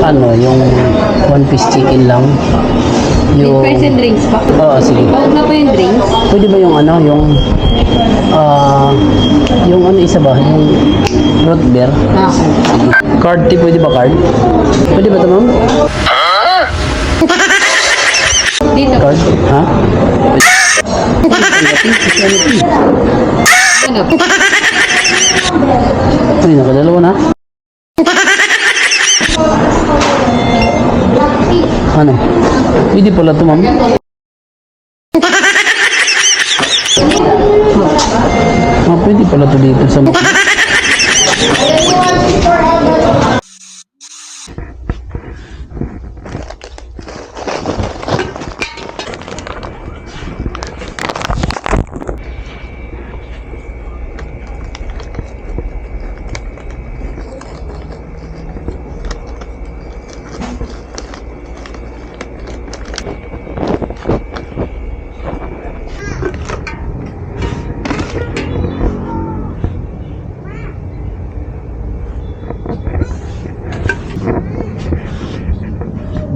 Ano, yung one piece chicken lang. Yung... Fries and drinks pa. Oo, sige. Huwag na po yung drinks. Pwede ba yung ano, yung ano isa ba? Yung root beer? Ah. Card tea, pwede ba card? Pwede ba ito, ma'am? Dito. Card? Ha? Ano? Uy, nakadalawa na. Ano? Pwede pala ito, ma'am. Pwede pala ito dito sa mga.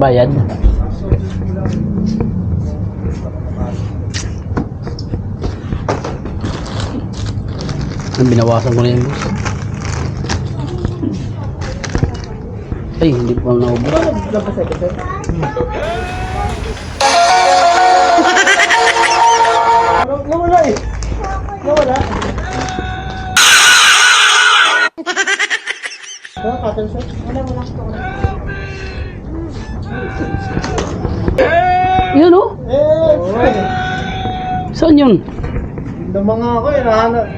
Bayad. Binawasan ko na yung boss. Ay, hindi pa naubos. Nawala eh. Nawala. Wala cotton shot? Wala. Yun oh. Saan yun? Mga ako eh,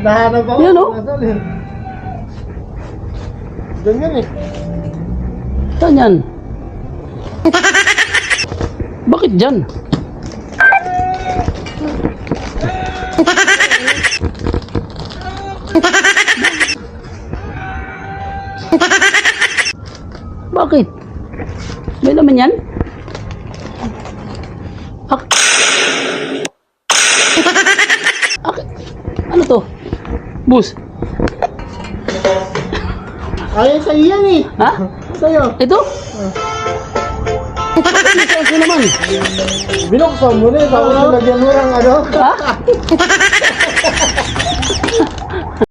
nahanap ako. Yan, oh. Nasaan eh? Diyan yan eh. Saan yan? Bakit dyan? Bakit? May naman yan? Ano to? Bus? Ay, sa'yo yan eh. Ha? Sa'yo. Ito? Ito naman. Binuksan mo na eh, tapos nilagyan mo ng ano. Ha?